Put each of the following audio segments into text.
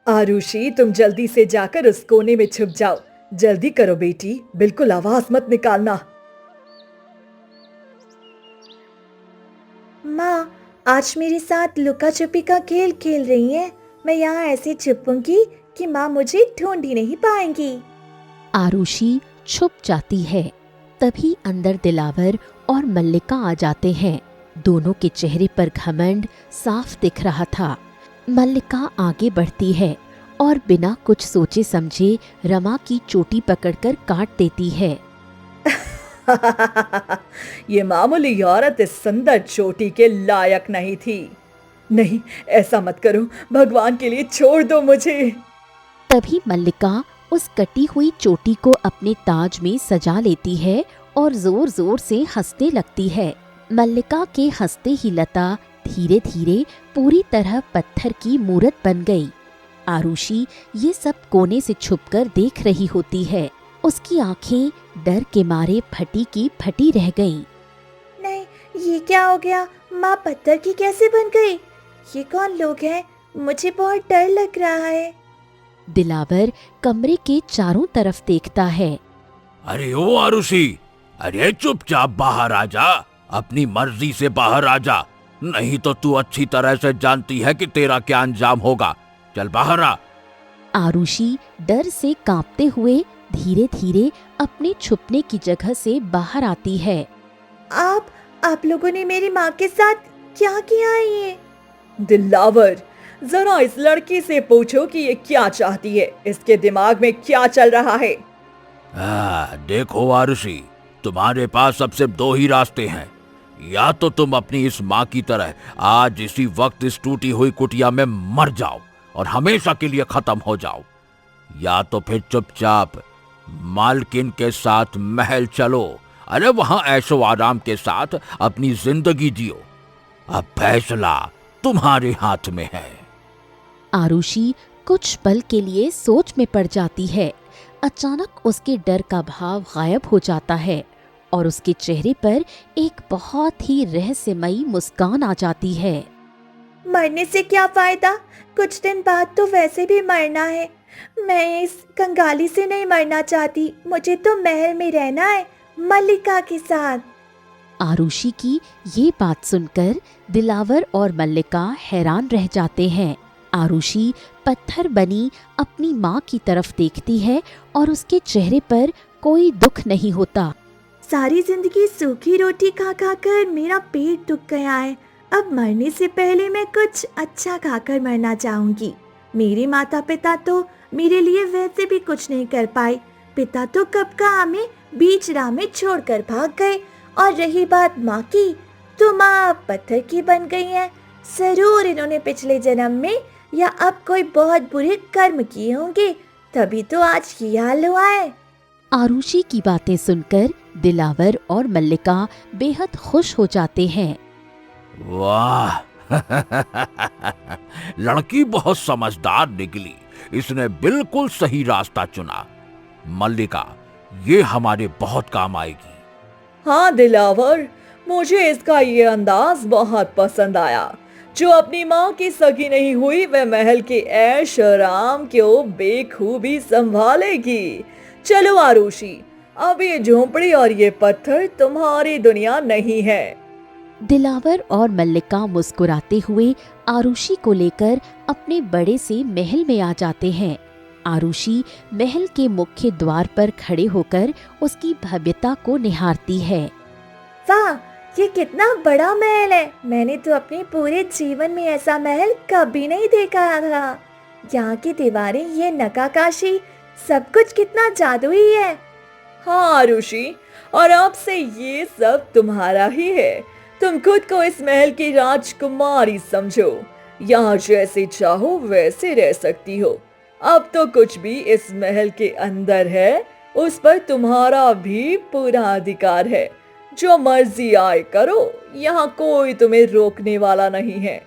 आरुषि, तुम जल्दी से जाकर उस कोने में छुप जाओ। जल्दी करो बेटी, बिल्कुल आवाज मत निकालना। माँ, आज मेरे साथ लुका छुपी का खेल खेल रही हैं। मैं यहाँ ऐसे छुपूंगी कि माँ मुझे ढूंढ ही नहीं पाएंगी। आरुषि छुप जाती है। तभी अंदर दिलावर और मल्लिका आ जाते हैं। दोनों के चेहरे पर घमंड साफ दिख रहा था। मल्लिका आगे बढ़ती है और बिना कुछ सोचे समझे रमा की चोटी पकड़कर काट देती है। ये मामूली औरत इस सुंदर चोटी के लायक नहीं थी। नहीं, ऐसा मत करो, भगवान के लिए छोड़ दो मुझे। तभी मल्लिका उस कटी हुई चोटी को अपने ताज में सजा लेती है और जोर जोर से हंसने लगती है। मल्लिका के हंसते ही लता धीरे धीरे पूरी तरह पत्थर की मूरत बन गई। आरुषि ये सब कोने से छुपकर देख रही होती है। उसकी आंखें डर के मारे फटी की फटी रह गईं। नहीं, ये क्या हो गया? माँ पत्थर की कैसे बन गई? ये कौन लोग हैं? मुझे बहुत डर लग रहा है। दिलावर कमरे के चारों तरफ देखता है। अरे ओ आरुषि, अरे चुपचाप बाहर आ जा, अपनी मर्जी से बाहर आ जा, नहीं तो तू अच्छी तरह से जानती है कि तेरा क्या अंजाम होगा। चल बाहर आ। आरुषि डर से कांपते हुए धीरे धीरे अपने छुपने की जगह से बाहर आती है। आप लोगों ने मेरी माँ के साथ क्या किया है ये? दिलावर, जरा इस लड़की से पूछो कि ये क्या चाहती है, इसके दिमाग में क्या चल रहा है। देखो आरुषि, तुम्हारे पास अब सिर्फ दो ही रास्ते हैं। या तो तुम अपनी इस माँ की तरह आज इसी वक्त इस टूटी हुई कुटिया में मर जाओ और हमेशा के लिए खत्म हो जाओ, या तो फिर चुपचाप मालकिन के साथ महल चलो। अरे वहां ऐशो आराम के साथ अपनी जिंदगी जियो। अब फैसला तुम्हारे हाथ में है। आरुषि कुछ पल के लिए सोच में पड़ जाती है। अचानक उसके डर का भाव गायब हो जाता है और उसके चेहरे पर एक बहुत ही रहस्यमयी मुस्कान आ जाती है। मरने से क्या फायदा? कुछ दिन बाद तो वैसे भी मरना है। मैं इस कंगाली से नहीं मरना चाहती। मुझे तो महल में रहना है, मल्लिका के साथ। आरुषि की ये बात सुनकर दिलावर और मल्लिका हैरान रह जाते हैं। आरुषि पत्थर बनी अपनी माँ की तरफ देखती है और उसके चेहरे पर कोई दुख नहीं होता। सारी जिंदगी सूखी रोटी खा खा कर मेरा पेट दुख गया है। अब मरने से पहले मैं कुछ अच्छा खाकर मरना चाहूंगी। मेरे माता पिता तो मेरे लिए वैसे भी कुछ नहीं कर पाए। पिता तो कब का हमें बीच राह में छोड़कर भाग गए। और रही बात माँ की, तो माँ पत्थर की बन गई है। जरूर इन्होंने पिछले जन्म में या अब कोई बहुत बुरे कर्म किए होंगे, तभी तो आज ये हाल हुआ है। आरुषि की बातें सुनकर दिलावर और मल्लिका बेहद खुश हो जाते हैं। वाह लड़की बहुत समझदार निकली, इसने बिल्कुल सही रास्ता चुना। मल्लिका, ये हमारे बहुत काम आएगी। हाँ दिलावर, मुझे इसका ये अंदाज बहुत पसंद आया। जो अपनी माँ की सगी नहीं हुई, वह महल के ऐश आराम को बेखूबी संभालेगी। चलो आरुषि, अब ये झोंपड़ी और ये पत्थर तुम्हारी दुनिया नहीं है। दिलावर और मल्लिका मुस्कुराते हुए आरुषि को लेकर अपने बड़े से महल में आ जाते हैं। आरुषि महल के मुख्य द्वार पर खड़े होकर उसकी भव्यता को निहारती है। वाह, ये कितना बड़ा महल है। मैंने तो अपने पूरे जीवन में ऐसा महल कभी नहीं देखा था। यहाँ की दीवारें, ये नक्काशी, सब कुछ कितना जादुई है। हाँ आरुषि, और अब से ये सब तुम्हारा ही है। तुम खुद को इस महल की राजकुमारी समझो। यहाँ जैसे चाहो वैसे रह सकती हो। अब तो कुछ भी इस महल के अंदर है, उस पर तुम्हारा भी पूरा अधिकार है। जो मर्जी आए करो, यहाँ कोई तुम्हें रोकने वाला नहीं है।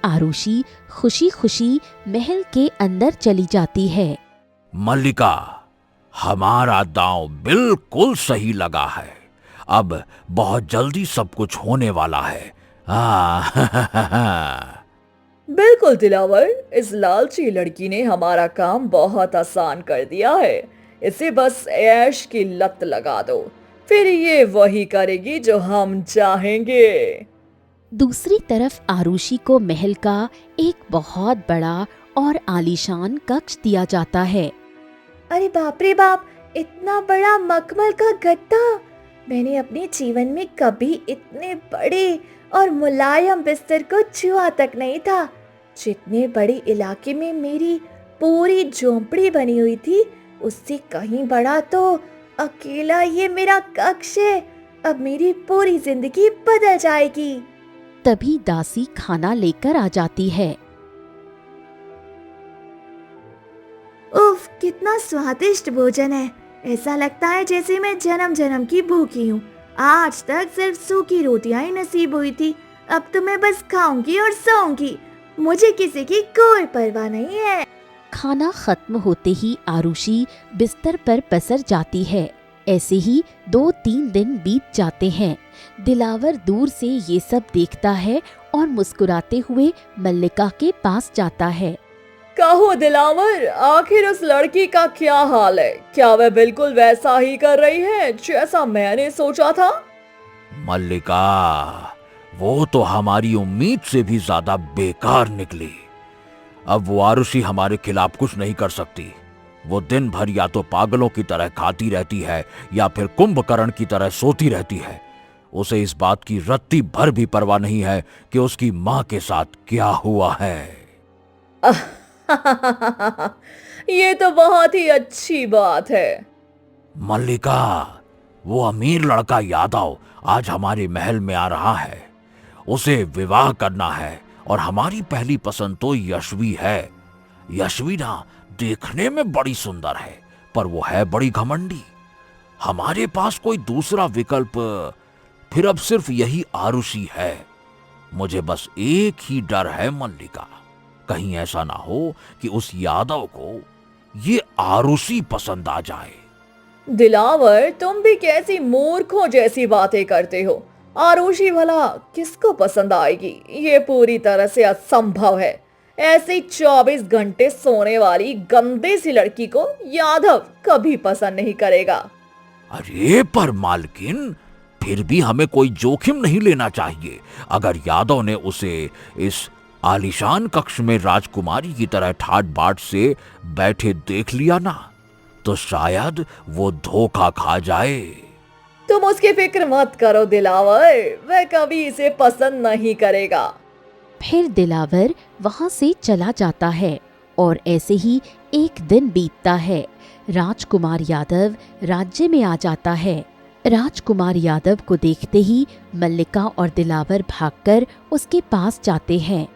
आरुषि खुशी खुशी महल के अंदर चली जाती है। मल्लिका, हमारा दांव बिल्कुल सही लगा है। अब बहुत जल्दी सब कुछ होने वाला है। बिल्कुल दिलावर, इस लालची लड़की ने हमारा काम बहुत आसान कर दिया है। इसे बस ऐश की लत लगा दो, फिर ये वही करेगी जो हम चाहेंगे। दूसरी तरफ आरुषि को महल का एक बहुत बड़ा और आलीशान कक्ष दिया जाता है। अरे बाप रे बाप, इतना बड़ा मखमल का गद्दा! मैंने अपने जीवन में कभी इतने बड़े और मुलायम बिस्तर को छुआ तक नहीं था। जितने बड़े इलाके में मेरी पूरी झोंपड़ी बनी हुई थी, उससे कहीं बड़ा तो अकेला ये मेरा कक्ष है। अब मेरी पूरी जिंदगी बदल जाएगी। तभी दासी खाना लेकर आ जाती है। उफ, कितना स्वादिष्ट भोजन है। ऐसा लगता है जैसे मैं जन्म जन्म की भूखी हूँ। आज तक सिर्फ सूखी रोटियां ही नसीब हुई थी, अब तो मैं बस खाऊंगी और सोऊंगी। मुझे किसी की कोई परवाह नहीं है। खाना खत्म होते ही आरुषि बिस्तर पर पसर जाती है। ऐसे ही 2-3 दिन बीत जाते हैं। दिलावर दूर से ये सब देखता है और मुस्कुराते हुए मल्लिका के पास जाता है। कहो दिलावर, आखिर उस लड़की का क्या हाल है? क्या वह बिल्कुल वैसा ही कर रही है जैसा मैंने सोचा था? मल्लिका, वो तो हमारी उम्मीद से भी ज्यादा बेकार निकली। अब वो आरुषि हमारे खिलाफ कुछ नहीं कर सकती। वो दिन भर या तो पागलों की तरह खाती रहती है या फिर कुंभकर्ण की तरह सोती रहती है। उसे इस बात की रत्ती भर भी परवाह नहीं है कि उसकी माँ के साथ क्या हुआ है। ये तो बहुत ही अच्छी बात है। मल्लिका, वो अमीर लड़का यादव आज हमारे महल में आ रहा है। उसे विवाह करना है और हमारी पहली पसंद तो यशवी है। यशवी ना देखने में बड़ी सुंदर है, पर वो है बड़ी घमंडी। हमारे पास कोई दूसरा विकल्प फिर अब सिर्फ यही आरुषि है। मुझे बस एक ही डर है मल्लिका, कहीं ऐसा ना हो कि उस यादव को ये आरुषि पसंद आ जाए। दिलावर, तुम भी कैसी मूर्खों जैसी बातें करते हो। आरुषि भला किसको पसंद आएगी? ये पूरी तरह से असंभव है। ऐसी 24 घंटे सोने वाली गंदे सी लड़की को यादव कभी पसंद नहीं करेगा। अरे पर मालकिन, फिर भी हमें कोई जोखिम नहीं लेना चाहिए। अगर यादव ने उसे इस आलीशान कक्ष में राजकुमारी की तरह ठाट बाट से बैठे देख लिया ना, तो शायद वो धोखा खा जाए। तुम उसकी फिक्र मत करो दिलावर, वह कभी इसे पसंद नहीं करेगा। फिर दिलावर वहां से चला जाता है और ऐसे ही एक दिन बीतता है। राजकुमार यादव राज्य में आ जाता है। राजकुमार यादव को देखते ही मल्लिका और दिलावर भागकर उसके पास जाते हैं।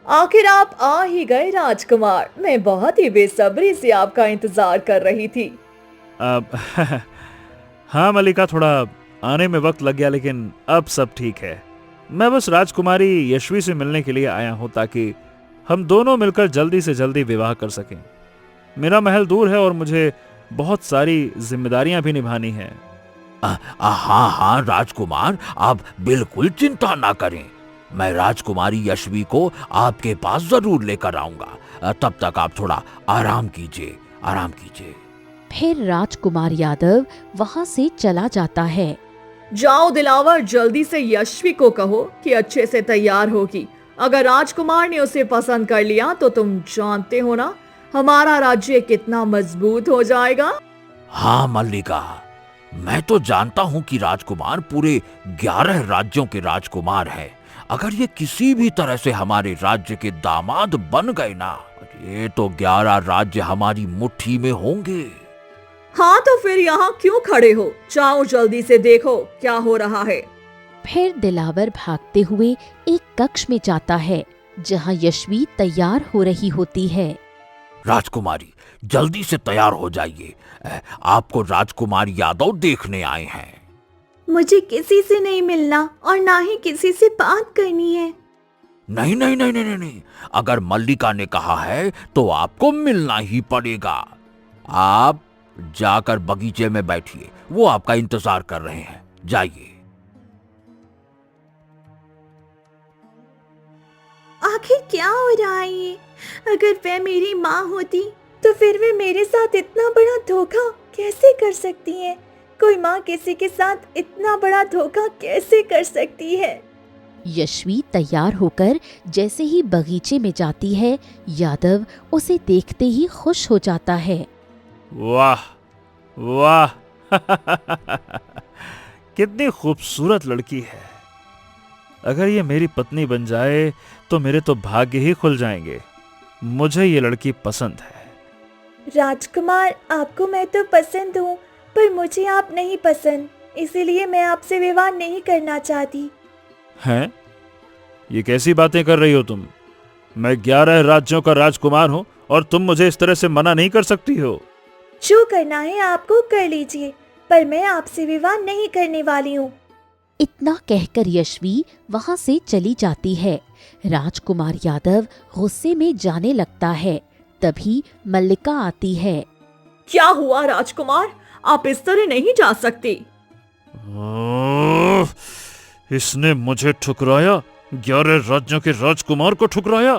आखिर आप आ ही गए राजकुमार, मैं बहुत ही बेसब्री से आपका इंतजार कर रही थी। हाँ मल्लिका, थोड़ा आने में वक्त लग गया, लेकिन अब सब ठीक है। मैं बस राजकुमारी यशवी से मिलने के लिए आया हूँ ताकि हम दोनों मिलकर जल्दी से जल्दी विवाह कर सकें। मेरा महल दूर है और मुझे बहुत सारी जिम्मेदारियां भी निभानी हैं। हाँ हाँ राजकुमार, आप बिल्कुल चिंता ना करें। मैं राजकुमारी यशवी को आपके पास जरूर लेकर आऊंगा। तब तक आप थोड़ा आराम कीजिए, आराम कीजिए। फिर राजकुमार यादव वहां से चला जाता है। जाओ दिलावर, जल्दी से यशवी को कहो कि अच्छे से तैयार होगी। अगर राजकुमार ने उसे पसंद कर लिया तो तुम जानते हो ना, हमारा राज्य कितना मजबूत हो जाएगा। हाँ मल्लिका, मैं तो जानता हूँ कि राजकुमार पूरे 11 राज्यों के राजकुमार हैं। अगर ये किसी भी तरह से हमारे राज्य के दामाद बन गए ना, ये तो 11 राज्य हमारी मुट्ठी में होंगे। हाँ तो फिर यहाँ क्यों खड़े हो? जाओ जल्दी से देखो क्या हो रहा है। फिर दिलावर भागते हुए एक कक्ष में जाता है जहाँ यशवी तैयार हो रही होती है। राजकुमारी, जल्दी से तैयार हो जाइए, आपको राजकुमार यादव देखने आए हैं। मुझे किसी से नहीं मिलना और ना ही किसी से बात करनी है। नहीं नहीं नहीं नहीं नहीं, अगर मल्लिका ने कहा है तो आपको मिलना ही पड़ेगा। आप जाकर बगीचे में बैठिए, वो आपका इंतजार कर रहे हैं। जाइए। आखिर क्या हो रहा है ये? अगर वह मेरी माँ होती तो फिर वे मेरे साथ इतना बड़ा धोखा कैसे कर सकती है? कोई माँ किसी के साथ इतना बड़ा धोखा कैसे कर सकती है? यशवी तैयार होकर जैसे ही बगीचे में जाती है, यादव उसे देखते ही खुश हो जाता है। वाह वाह कितनी खूबसूरत लड़की है। अगर ये मेरी पत्नी बन जाए तो मेरे तो भाग्य ही खुल जाएंगे। मुझे ये लड़की पसंद है। राजकुमार, आपको मैं तो पसंद हूँ, पर मुझे आप नहीं पसंद, इसीलिए मैं आपसे विवाह नहीं करना चाहती। हैं? ये कैसी बातें कर रही हो तुम? मैं 11 राज्यों का राजकुमार हूँ और तुम मुझे इस तरह से मना नहीं कर सकती हो। जो करना है आपको कर लीजिए, पर मैं आपसे विवाह नहीं करने वाली हूँ। इतना कहकर यशवी वहां से चली जाती है। राजकुमार यादव गुस्से में जाने लगता है। तभी मल्लिका आती है। क्या हुआ राजकुमार, आप इस तरह नहीं जा सकते। इसने मुझे ठुकराया, 11 राज्यों के राजकुमार को ठुकराया।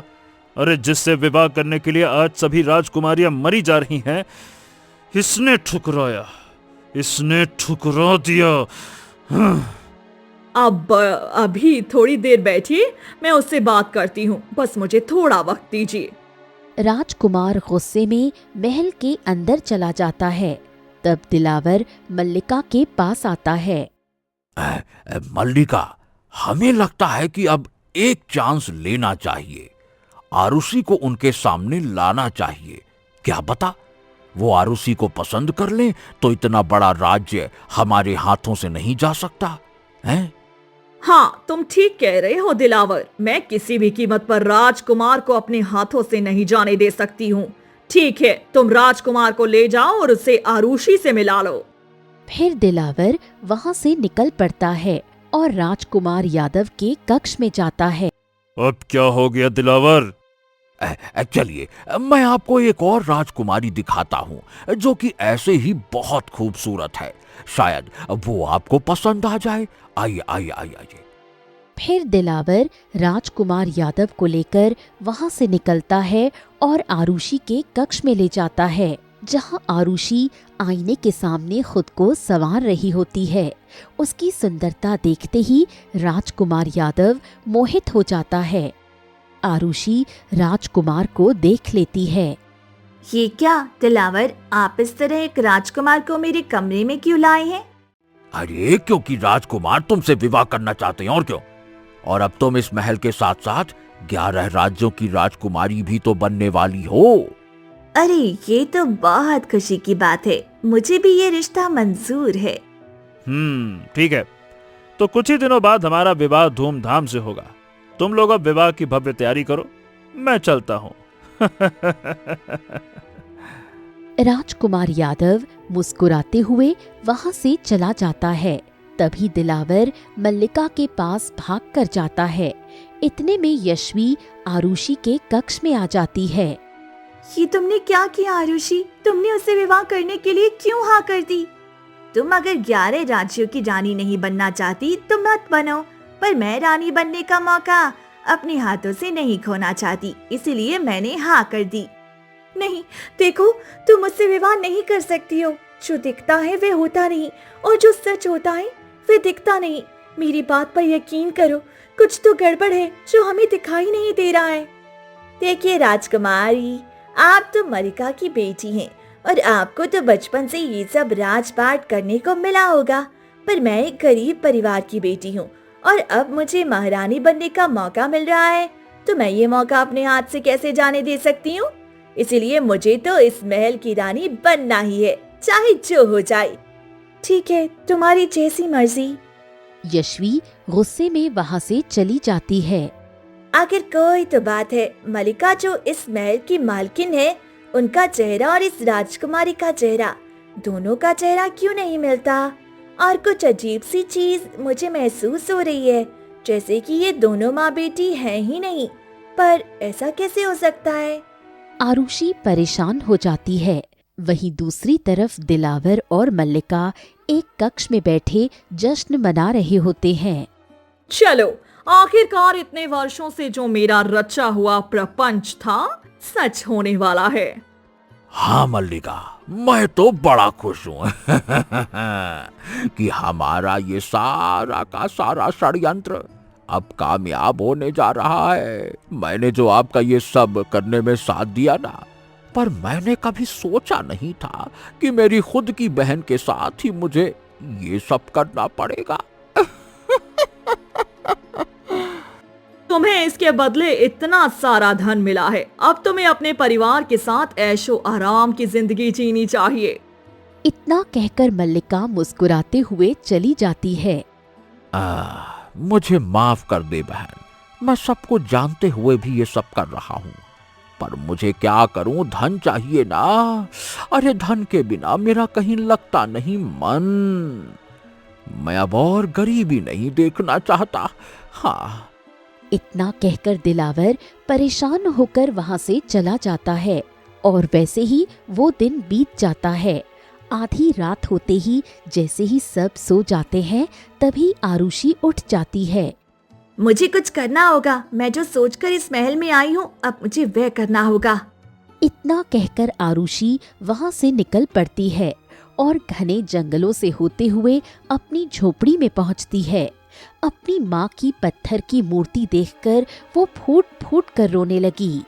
अरे जिससे विवाह करने के लिए आज सभी राजकुमारियां मरी जा रही हैं, इसने ठुकराया, इसने ठुकरा दिया। अब अभी थोड़ी देर बैठिए, मैं उससे बात करती हूँ, बस मुझे थोड़ा वक्त दीजिए। राजकुमार गुस्से में महल के अंदर चला जाता है। तब दिलावर मल्लिका के पास आता है। मल्लिका, हमें लगता है कि अब एक चांस लेना चाहिए। आरुषि को उनके सामने लाना चाहिए। क्या बता, वो आरुषि को पसंद कर ले तो इतना बड़ा राज्य हमारे हाथों से नहीं जा सकता है? हाँ, तुम ठीक कह रहे हो दिलावर। मैं किसी भी कीमत पर राजकुमार को अपने हाथों से नहीं जाने दे सकती हूँ। ठीक है, तुम राजकुमार को ले जाओ और उसे आरुषि से मिला लो। फिर दिलावर वहां से निकल पड़ता है और राजकुमार यादव के कक्ष में जाता है। अब क्या हो गया दिलावर? चलिए, मैं आपको एक और राजकुमारी दिखाता हूँ जो कि ऐसे ही बहुत खूबसूरत है। शायद वो आपको पसंद आ जाए। आइए आइए आइए आइए। फिर दिलावर राजकुमार यादव को लेकर वहां से निकलता है और आरुषि के कक्ष में ले जाता है, जहां आरुषि आईने के सामने खुद को संवार रही होती है। उसकी सुंदरता देखते ही राजकुमार यादव मोहित हो जाता है। आरुषि राजकुमार को देख लेती है। ये क्या दिलावर, आप इस तरह एक राजकुमार को मेरे कमरे में क्यों लाए हैं? अरे क्योंकि राजकुमार तुमसे विवाह करना चाहते हैं, और क्यों। और अब तुम इस महल के साथ साथ 11 राज्यों की राजकुमारी भी तो बनने वाली हो। अरे ये तो बहुत खुशी की बात है, मुझे भी ये रिश्ता मंजूर है। ठीक है, तो कुछ ही दिनों बाद हमारा विवाह धूमधाम से होगा। तुम लोग अब विवाह की भव्य तैयारी करो, मैं चलता हूँ। राजकुमार यादव मुस्कुराते हुए वहां से चला जाता है। तभी दिलावर मल्लिका के पास भाग कर जाता है। इतने में यशवी आरुषि के कक्ष में आ जाती है। ये तुमने क्या किया आरुषि? तुमने उसे विवाह करने के लिए क्यों हाँ कर दी? तुम अगर 11 राज्यों की रानी नहीं बनना चाहती तो मत बनो, पर मैं रानी बनने का मौका अपने हाथों से नहीं खोना चाहती, इसीलिए मैंने हाँ कर दी। नहीं, देखो, तुम मुझसे विवाह नहीं कर सकती हो। जो दिखता है वह होता नहीं, और जो सच होता है वह दिखता नहीं। मेरी बात पर यकीन करो, कुछ तो गड़बड़ है जो हमें दिखाई नहीं दे रहा है। देखिए राजकुमारी, आप तो मल्लिका की बेटी हैं और आपको तो बचपन से ये सब राजपाट करने को मिला होगा, पर मैं एक गरीब परिवार की बेटी हूँ और अब मुझे महारानी बनने का मौका मिल रहा है, तो मैं ये मौका अपने हाथ से कैसे जाने दे सकती हूँ? इसीलिए मुझे तो इस महल की रानी बनना ही है, चाहे जो हो जाए। ठीक है, तुम्हारी जैसी मर्जी। यशवी गुस्से में वहां से चली जाती है। आखिर कोई तो बात है, मल्लिका जो इस महल की मालकिन है, उनका चेहरा और इस राजकुमारी का चेहरा, दोनों का चेहरा क्यों नहीं मिलता? और कुछ अजीब सी चीज मुझे महसूस हो रही है, जैसे कि ये दोनों माँ बेटी हैं ही नहीं। पर ऐसा कैसे हो सकता है? आरुषि परेशान हो जाती है। वहीं दूसरी तरफ दिलावर और मल्लिका एक कक्ष में बैठे जश्न मना रहे होते हैं। चलो, आखिरकार इतने वर्षों से जो मेरा रचा हुआ प्रपंच था सच होने वाला है। हाँ मल्लिका, मैं तो बड़ा खुश हूं कि हमारा ये सारा का सारा षड्यंत्र अब कामयाब होने जा रहा है। मैंने जो आपका ये सब करने में साथ दिया ना, पर मैंने कभी सोचा नहीं था कि मेरी खुद की बहन के साथ ही मुझे ये सब करना पड़ेगा। तुम्हें इसके बदले इतना सारा धन मिला है, अब तुम्हें अपने परिवार के साथ ऐशो आराम की जिंदगी जीनी चाहिए। इतना कहकर मल्लिका मुस्कुराते हुए चली जाती है। मुझे माफ कर दे बहन, मैं सब कुछ जानते हुए भी ये सब कर रहा हूँ, पर मुझे क्या करूं, धन चाहिए ना। अरे धन के बिना मेरा कहीं लगता नहीं मन। मैं अब और गरीबी नहीं देखना चाहता। हाँ। इतना कहकर दिलावर परेशान होकर वहां से चला जाता है और वैसे ही वो दिन बीत जाता है। आधी रात होते ही जैसे ही सब सो जाते हैं तभी आरुषि उठ जाती है। मुझे कुछ करना होगा, मैं जो सोचकर इस महल में आई हूँ अब मुझे वह करना होगा। इतना कहकर आरुषि वहां से निकल पड़ती है और घने जंगलों से होते हुए अपनी झोपड़ी में पहुंचती है। अपनी माँ की पत्थर की मूर्ति देखकर वो फूट फूट कर रोने लगी।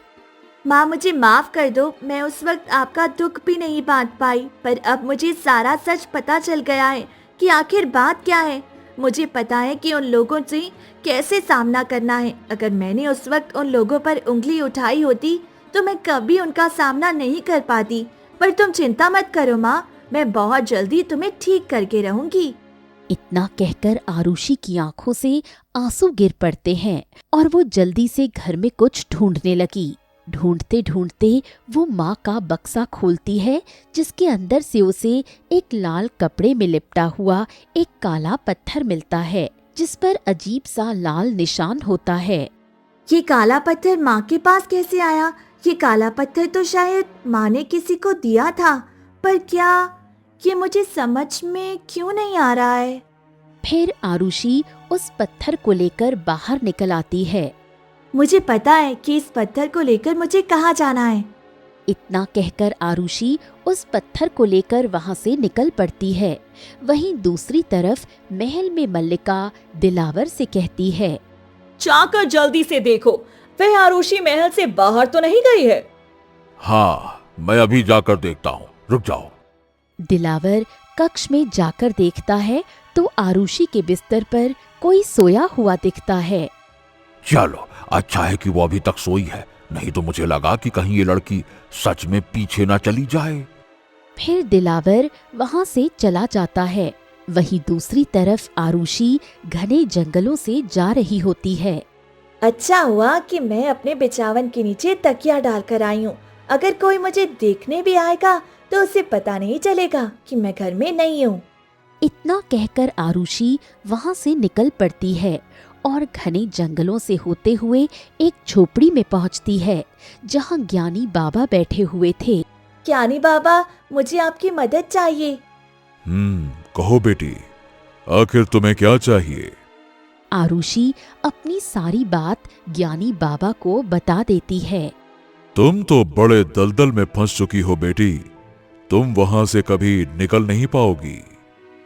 माँ मुझे माफ कर दो, मैं उस वक्त आपका दुख भी नहीं बांट पाई, पर अब मुझे सारा सच पता चल गया है कि आखिर बात क्या है। मुझे पता है कि उन लोगों से कैसे सामना करना है। अगर मैंने उस वक्त उन लोगों पर उंगली उठाई होती तो मैं कभी उनका सामना नहीं कर पाती। पर तुम चिंता मत करो माँ, मैं बहुत जल्दी तुम्हें ठीक करके रहूंगी। इतना कहकर आरुषि की आंखों से आंसू गिर पड़ते हैं और वो जल्दी से घर में कुछ ढूंढने लगी। ढूंढते ढूंढते वो माँ का बक्सा खोलती है जिसके अंदर से उसे एक लाल कपड़े में लिपटा हुआ एक काला पत्थर मिलता है जिस पर अजीब सा लाल निशान होता है। ये काला पत्थर माँ के पास कैसे आया? ये काला पत्थर तो शायद माँ ने किसी को दिया था, पर क्या ये मुझे समझ में क्यों नहीं आ रहा है। फिर आरुषि उस पत्थर को लेकर बाहर निकल आती है। मुझे पता है कि इस पत्थर को लेकर मुझे कहाँ जाना है। इतना कहकर आरुषि उस पत्थर को लेकर वहां से निकल पड़ती है। वहीं दूसरी तरफ महल में मल्लिका दिलावर से कहती है, जाकर जल्दी से देखो, वह आरुषि महल से बाहर तो नहीं गई है। हाँ, मैं अभी जाकर देखता हूँ, रुक जाओ। दिलावर कक्ष में जाकर देखता है तो आरुषि के बिस्तर पर कोई सोया हुआ दिखता है। चलो, अच्छा है कि वो अभी तक सोई है, नहीं तो मुझे लगा कि कहीं ये लड़की सच में पीछे ना चली जाए। फिर दिलावर वहां से चला जाता है। वहीं दूसरी तरफ आरुषि घने जंगलों से जा रही होती है। अच्छा हुआ कि मैं अपने बिछावन के नीचे तकिया डालकर आई हूँ। अगर कोई मुझे देखने भी आएगा तो उसे पता नहीं चलेगा कि मैं घर में नहीं हूँ। इतना कहकर आरुषि वहां से निकल पड़ती है और घने जंगलों से होते हुए एक झोपड़ी में पहुंचती है जहां ज्ञानी बाबा बैठे हुए थे। ज्ञानी बाबा, मुझे आपकी मदद चाहिए। कहो बेटी, आखिर तुम्हें क्या चाहिए? आरुषि अपनी सारी बात ज्ञानी बाबा को बता देती है। तुम तो बड़े दलदल में फंस चुकी हो बेटी, तुम वहां से कभी निकल नहीं पाओगी।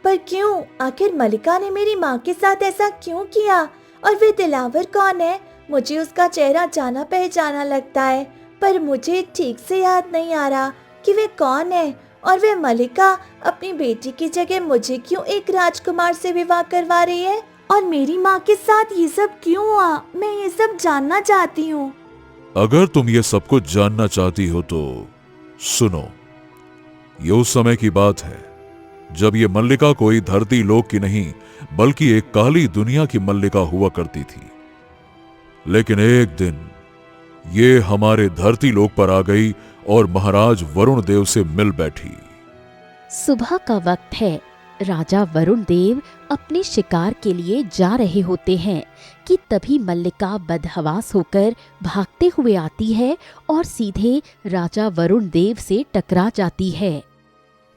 पर क्यों? आखिर मल्लिका ने मेरी माँ के साथ ऐसा क्यों किया? और वे दिलावर कौन है? मुझे उसका चेहरा जाना पहचाना लगता है, पर मुझे ठीक से याद नहीं आ रहा कि वे कौन है। और वे मल्लिका अपनी बेटी की जगह मुझे क्यों एक राजकुमार से विवाह करवा रही है? और मेरी माँ के साथ ये सब क्यों हुआ? मैं ये सब जानना चाहती हूँ। अगर तुम ये सब कुछ जानना चाहती हो तो सुनो। ये उस समय की बात है जब ये मल्लिका कोई धरती लोक की नहीं बल्कि एक काली दुनिया की मल्लिका हुआ करती थी। लेकिन एक दिन ये हमारे धरती लोक पर आ गई और महाराज वरुण देव से मिल बैठी। सुबह का वक्त है। राजा वरुण देव अपने शिकार के लिए जा रहे होते हैं कि तभी मल्लिका बदहवास होकर भागते हुए आती है और सीधे राजा वरुण देव से टकरा जाती है।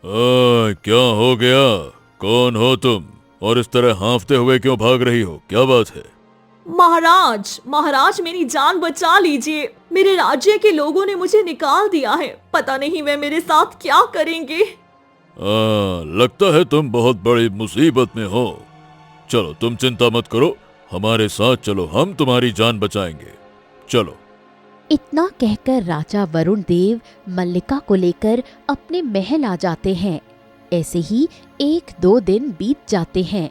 क्या हो गया? कौन हो तुम और इस तरह हांफते हुए क्यों भाग रही हो? क्या बात है? महाराज, महाराज मेरी जान बचा लीजिए। मेरे राज्य के लोगों ने मुझे निकाल दिया है। पता नहीं वे मेरे साथ क्या करेंगे। लगता है तुम बहुत बड़ी मुसीबत में हो। चलो तुम चिंता मत करो, हमारे साथ चलो, हम तुम्हारी जान बचाएंगे। चलो। इतना कहकर राजा वरुण देव मल्लिका को लेकर अपने महल आ जाते हैं। ऐसे ही 1-2 दिन बीत जाते हैं।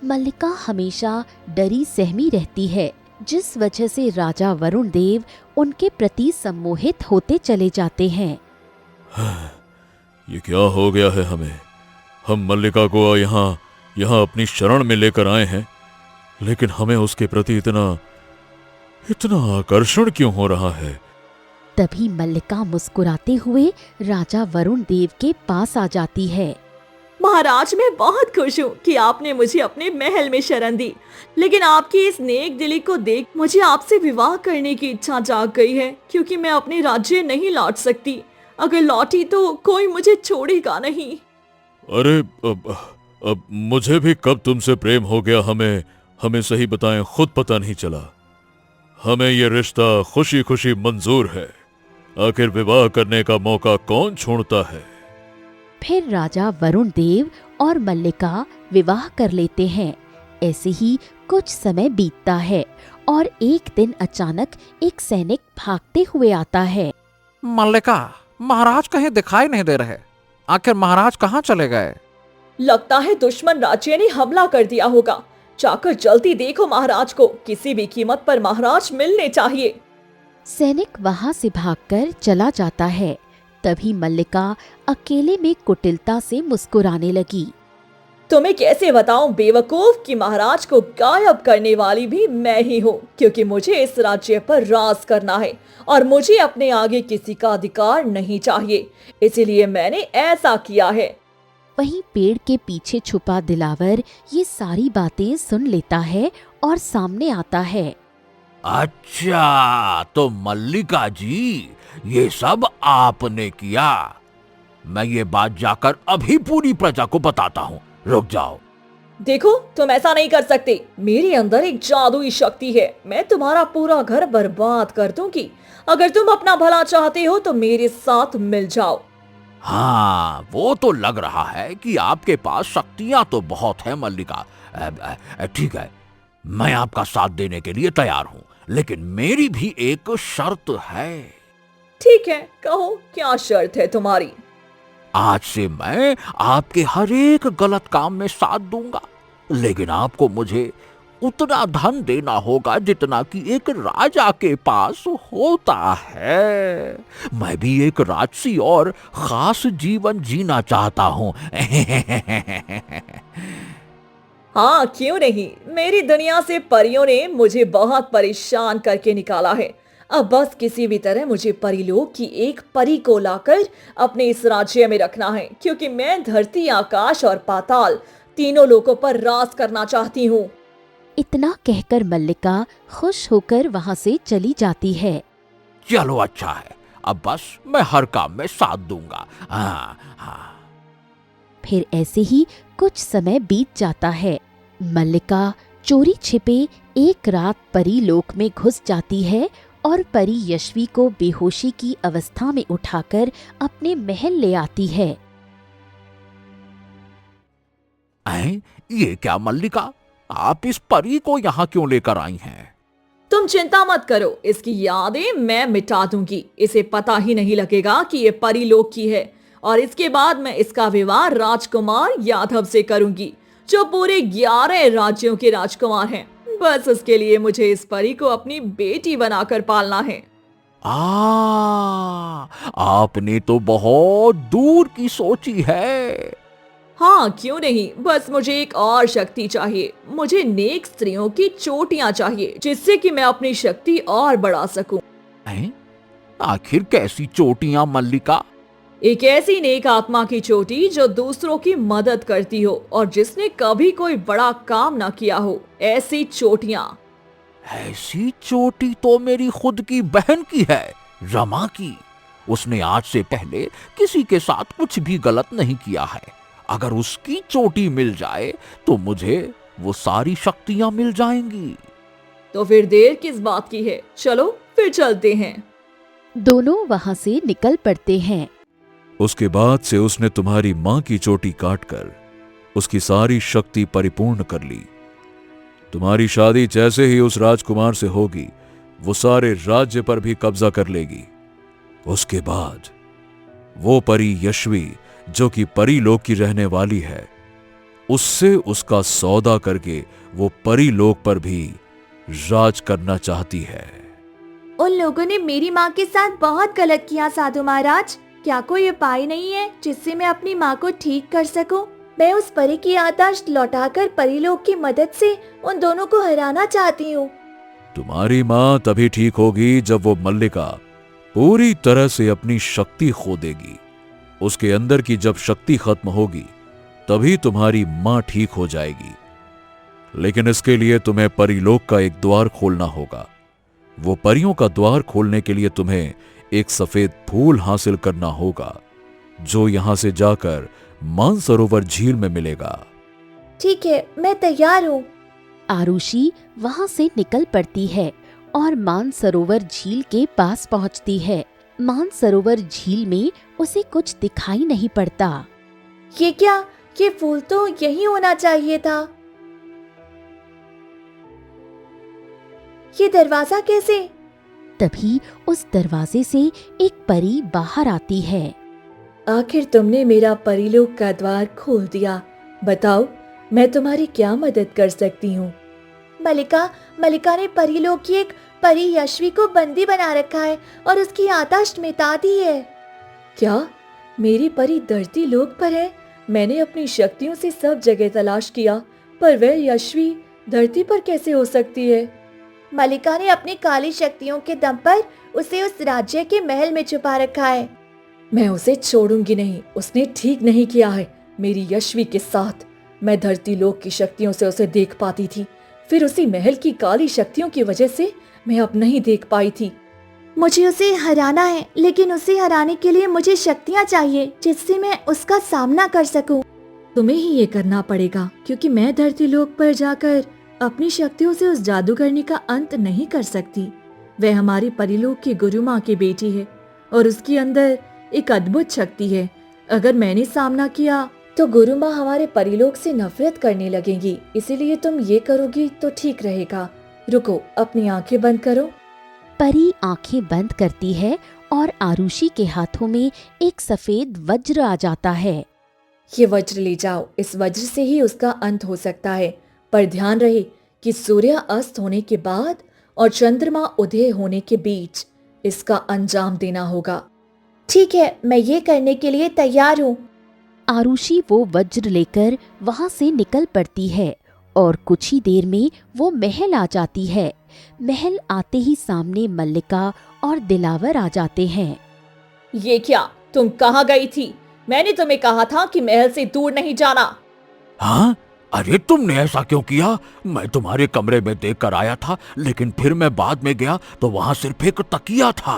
मल्लिका हमेशा डरी सहमी रहती है, जिस वजह से राजा वरुण देव उनके प्रति सम्मोहित होते चले जाते हैं। ये क्या हो गया है हमें? हम मल्लिका को यहाँ अपनी शरण में लेकर आए हैं, लेकिन हमें उसके प्रति इतना आकर्षण क्यों हो रहा है? तभी मल्लिका मुस्कुराते हुए राजा वरुण देव के पास आ जाती है। महाराज, मैं बहुत खुश हूँ कि आपने मुझे अपने महल में शरण दी, लेकिन आपकी इस नेक दिली को देख मुझे आपसे विवाह करने की इच्छा जाग गई है, क्योंकि मैं अपने राज्य नहीं लौट सकती। अगर लौटी तो कोई मुझे छोड़ेगा नहीं। अरे अब मुझे भी कब तुमसे प्रेम हो गया, हमें सही बताएं, खुद पता नहीं चला। हमें ये रिश्ता खुशी खुशी मंजूर है। आखिर विवाह करने का मौका कौन छोड़ता है? फिर राजा वरुण देव और मल्लिका विवाह कर लेते हैं। ऐसे ही कुछ समय बीतता है और एक दिन अचानक एक सैनिक भागते हुए आता है। मल्लिका, महाराज कहीं दिखाई नहीं दे रहे। आखिर महाराज कहाँ चले गए? लगता है दुश्मन राज्य ने हमला कर दिया होगा। जाकर जल्दी देखो महाराज को, किसी भी कीमत पर महाराज मिलने चाहिए। सैनिक वहां से भागकर चला जाता है। तभी मल्लिका अकेले में कुटिलता से मुस्कुराने लगी। तुम्हें कैसे बताऊं बेवकूफ कि महाराज को गायब करने वाली भी मैं ही हूँ, क्योंकि मुझे इस राज्य पर राज करना है और मुझे अपने आगे किसी का अधिकार नहीं चाहिए, इसीलिए मैंने ऐसा किया है। वहीं पेड़ के पीछे छुपा दिलावर ये सारी बातें सुन लेता है और सामने आता है। अच्छा, तो मल्लिका जी, ये सब आपने किया। मैं ये बात जाकर अभी पूरी प्रजा को बताता हूँ। रुक जाओ। देखो, तुम ऐसा नहीं कर सकते। मेरे अंदर एक जादुई शक्ति है। मैं तुम्हारा पूरा घर बर्बाद कर दूंगी। अगर तुम अपना भला चाहते हो तो मेरे साथ मिल जाओ। हाँ, वो तो लग रहा है कि आपके पास शक्तियां तो बहुत है मल्लिका। ठीक है, मैं आपका साथ देने के लिए तैयार हूँ, लेकिन मेरी भी एक शर्त है। ठीक है, कहो क्या शर्त है तुम्हारी? आज से मैं आपके हर एक गलत काम में साथ दूंगा, लेकिन आपको मुझे उतना धन देना होगा जितना कि एक राजा के पास होता है। मैं भी एक राजसी और खास जीवन जीना चाहता हूँ। हाँ, क्यों नहीं। मेरी दुनिया से परियों ने मुझे बहुत परेशान करके निकाला है। अब बस किसी भी तरह मुझे परीलोक की एक परी को लाकर अपने इस राज्य में रखना है, क्योंकि मैं धरती, आकाश और पाताल तीनों लोकों पर राज करना चाहती हूँ। इतना कहकर मल्लिका खुश होकर वहां से चली जाती है। चलो अच्छा है, अब बस मैं हर काम में साथ दूंगा। हाँ। फिर ऐसे ही कुछ समय बीत जाता है। मल्लिका चोरी छिपे एक रात परी लोक में घुस जाती है और परी यशवी को बेहोशी की अवस्था में उठाकर अपने महल ले आती है। ये क्या मल्लिका, आप इस परी को यहाँ क्यों लेकर आई हैं? तुम चिंता मत करो, इसकी यादें मैं मिटा दूंगी। इसे पता ही नहीं लगेगा कि ये परी लोक की है, और इसके बाद मैं इसका विवाह राजकुमार यादव से करूंगी, जो पूरे 11 राज्यों के राजकुमार हैं। बस उसके लिए मुझे इस परी को अपनी बेटी बनाकर पालना है। आपने तो बहुत दूर की सोची है। हाँ, क्यों नहीं। बस मुझे एक और शक्ति चाहिए। मुझे नेक स्त्रियों की चोटियां चाहिए, जिससे कि मैं अपनी शक्ति और बढ़ा सकूं। आखिर कैसी चोटियां मल्लिका? एक ऐसी नेक आत्मा की चोटी जो दूसरों की मदद करती हो और जिसने कभी कोई बड़ा काम ना किया हो, ऐसी चोटियां। ऐसी चोटी तो मेरी खुद की बहन की है, रमा की। उसने आज से पहले किसी के साथ कुछ भी गलत नहीं किया है। अगर उसकी चोटी मिल जाए तो मुझे वो सारी शक्तियां मिल जाएंगी। तो फिर देर किस बात की है, चलो फिर चलते हैं। दोनों वहां से निकल पड़ते हैं। उसके बाद से उसने तुम्हारी मां की चोटी काटकर उसकी सारी शक्ति परिपूर्ण कर ली। तुम्हारी शादी जैसे ही उस राजकुमार से होगी, वो सारे राज्य पर भी कब्जा कर लेगी। उसके बाद वो परी यशवी, जो कि परी लोक की रहने वाली है, उससे उसका सौदा करके वो परी लोक पर भी राज करना चाहती है। उन लोगों ने मेरी माँ के साथ बहुत गलत किया साधु महाराज। क्या कोई उपाय नहीं है जिससे मैं अपनी माँ को ठीक कर सकूं? मैं उस परी की याददाश्त लौटाकर परीलोक की मदद से उन दोनों को हराना चाहती हूँ। तुम्हारी मां तभी ठीक होगी जब वो मल्लिका पूरी तरह से अपनी शक्ति खो देगी। उसके अंदर की जब शक्ति खत्म होगी तभी तुम्हारी मां ठीक हो जाएगी। लेकिन इसके लिए तुम्हें परीलोक का एक द्वार खोलना होगा। वो परियों का द्वार खोलने के लिए तुम्हें एक सफेद फूल हासिल करना होगा, जो यहां से जाकर मानसरोवर झील में मिलेगा। ठीक है, मैं तैयार हूँ। आरुषि वहां से निकल पड़ती है और मानसरोवर झील के पास पहुंचती है। मानसरोवर झील में उसे कुछ दिखाई नहीं पड़ता। ये क्या? ये फूल तो यही होना चाहिए था। ये दरवाजा कैसे? तभी उस दरवाजे से एक परी बाहर आती है। आखिर तुमने मेरा परीलोक का द्वार खोल दिया। बताओ, मैं तुम्हारी क्या मदद कर सकती हूँ? मलिका ने परीलोक की एक परी यशवी को बंदी बना रखा है और उसकी याददाश्त मिटा दी है। क्या मेरी परी धरती लोक पर है? मैंने अपनी शक्तियों से सब जगह तलाश किया, पर वह यशवी धरती पर कैसे हो सकती है? मलिका ने अपनी काली शक्तियों के दम पर उसे उस राज्य के महल में छुपा रखा है। मैं उसे छोड़ूंगी नहीं। उसने ठीक नहीं किया है मेरी यशवी के साथ। मैं धरती लोक की शक्तियों से उसे देख पाती थी, फिर उसी महल की काली शक्तियों की वजह से मैं अब नहीं देख पाई थी। मुझे उसे हराना है, लेकिन उसे हराने के लिए मुझे शक्तियाँ चाहिए जिससे मैं उसका सामना कर सकूं। तुम्हें ही ये करना पड़ेगा, क्योंकि मैं धरती लोक पर जाकर अपनी शक्तियों से उस जादूगरनी का अंत नहीं कर सकती। वह हमारी परिलोक की गुरु माँ की बेटी है और उसके अंदर एक अद्भुत शक्ति है। अगर मैंने सामना किया तो गुरु माँ हमारे परिलोक से नफरत करने लगेंगी। इसीलिए तुम ये करोगी तो ठीक रहेगा। रुको, अपनी आंखें बंद करो। परी आंखें बंद करती है और आरुषि के हाथों में एक सफेद वज्र आ जाता है। ये वज्र ले जाओ, इस वज्र से ही उसका अंत हो सकता है। पर ध्यान रहे कि सूर्य अस्त होने के बाद और चंद्रमा उदय होने के बीच इसका अंजाम देना होगा। ठीक है, मैं ये करने के लिए तैयार हूँ। आरुषि वो वज्र लेकर वहां से निकल पड़ती है और कुछ ही देर में वो महल आ जाती है। महल आते ही सामने मल्लिका और दिलावर आ जाते हैं। ये क्या? तुम कहाँ गई थी? मैंने तुम्हें कहा था कि महल से दूर नहीं जाना। हाँ, अरे तुमने ऐसा क्यों किया? मैं तुम्हारे कमरे में देख कर आया था, लेकिन फिर मैं बाद में गया तो वहाँ सिर्फ एक तकिया था।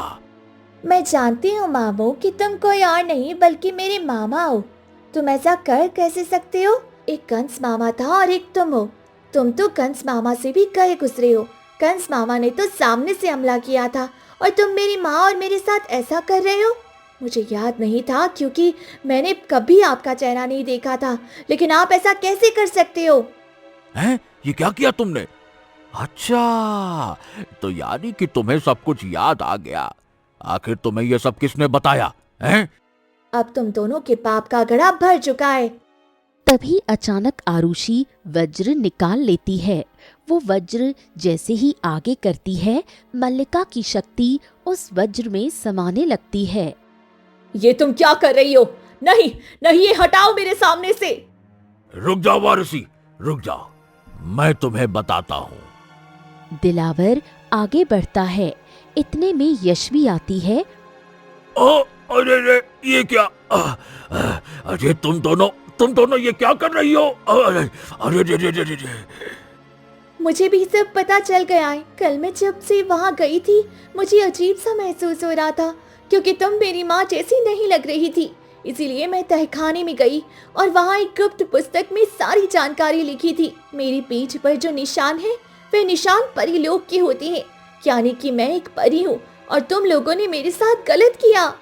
मैं जानती हूँ मामू कि तुम कोई और नहीं बल्कि मेरे मामा हो। तुम ऐसा कर कैसे सकते हो? एक कंस मामा था और एक तुम हो। तुम तो कंस मामा से भी गए गुजरे हो। कंस मामा ने तो सामने से हमला किया था और तुम मेरी माँ और मेरे साथ ऐसा कर रहे हो। मुझे याद नहीं था क्योंकि मैंने कभी आपका चेहरा नहीं देखा था, लेकिन आप ऐसा कैसे कर सकते हो? हैं? ये क्या किया तुमने? अच्छा, तो यानी कि तुम्हें सब कुछ याद आ गया। आखिर तुम्हें ये सब किसने बताया? हैं? अब तुम दोनों के पाप का घड़ा भर चुका है। तभी अचानक आरुषि वज्र निकाल लेती है। वो वज्र जैसे ही आगे करती है, मल्लिका की शक्ति उस वज्र में समाने लगती है। ये तुम क्या कर रही हो? नहीं नहीं, ये हटाओ मेरे सामने से। रुक जाओ वारसी, रुक जाओ, मैं तुम्हें बताता हूँ। दिलावर आगे बढ़ता है। इतने में यशवी आती है। अरे ये क्या? अरे तुम दोनों ये क्या कर रही हो? अरे मुझे भी सब पता चल गया है। कल मैं जब से वहाँ गई थी, मुझे अजीब सा महसूस हो रहा था क्योंकि तुम मेरी माँ जैसी नहीं लग रही थी। इसीलिए मैं तहखाने में गई और वहाँ एक गुप्त पुस्तक में सारी जानकारी लिखी थी। मेरी पीठ पर जो निशान है वे निशान परीलोक के होते हैं, यानी कि मैं एक परी हूँ और तुम लोगों ने मेरे साथ गलत किया।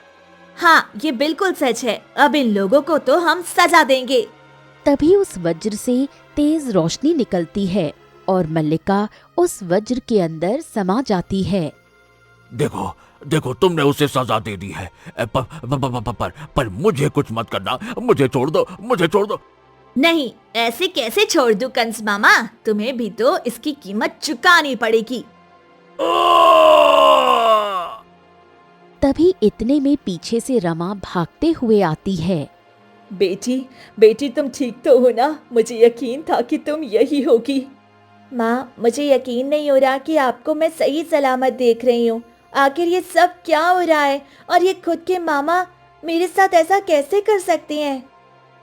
हाँ, ये बिल्कुल सच है। अब इन लोगों को तो हम सजा देंगे। तभी उस वज्र से तेज रोशनी निकलती है और मल्लिका उस वज्र के अंदर समा जाती है। देखो देखो, तुमने उसे सजा दे दी है। पर मुझे कुछ मत करना, मुझे छोड़ दो, मुझे छोड़ दो। नहीं, ऐसे कैसे छोड़ दूं कंस मामा, तुम्हें भी तो इसकी कीमत चुकानी पड़ेगी। तभी इतने में पीछे से रमा भागते हुए आती है। बेटी तुम ठीक तो हो ना? मुझे यकीन था कि तुम यही होगी। माँ, मुझे यकीन नहीं हो रहा कि आपको मैं सही सलामत देख रही हूँ। आखिर ये सब क्या हो रहा है और ये खुद के मामा मेरे साथ ऐसा कैसे कर सकते हैं?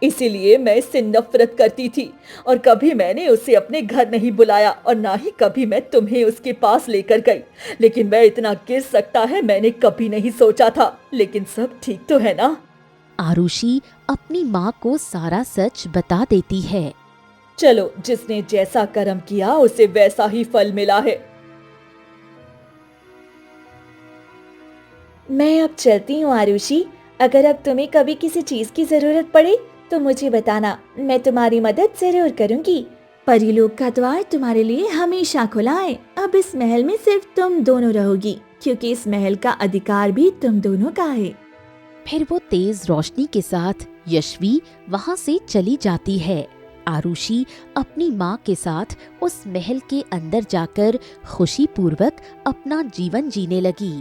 इसीलिए मैं इससे नफरत करती थी और कभी मैंने उसे अपने घर नहीं बुलाया और ना ही कभी मैं तुम्हें उसके पास लेकर गई। लेकिन मैं इतना गिर सकता है मैंने कभी नहीं सोचा था। लेकिन सब ठीक तो है ना? आरुषि अपनी माँ को सारा सच बता देती है। चलो, जिसने जैसा कर्म किया उसे वैसा ही फल मिला है। मैं अब चलती हूँ आरुषि। अगर अब तुम्हें कभी किसी चीज की जरूरत पड़े तो मुझे बताना, मैं तुम्हारी मदद जरूर करूंगी। परीलोक का द्वार तुम्हारे लिए हमेशा खुला है। अब इस महल में सिर्फ तुम दोनों रहोगी, क्योंकि इस महल का अधिकार भी तुम दोनों का है। फिर वो तेज रोशनी के साथ यशवी वहाँ से चली जाती है। आरुषि अपनी माँ के साथ उस महल के अंदर जाकर खुशी पूर्वक अपना जीवन जीने लगी।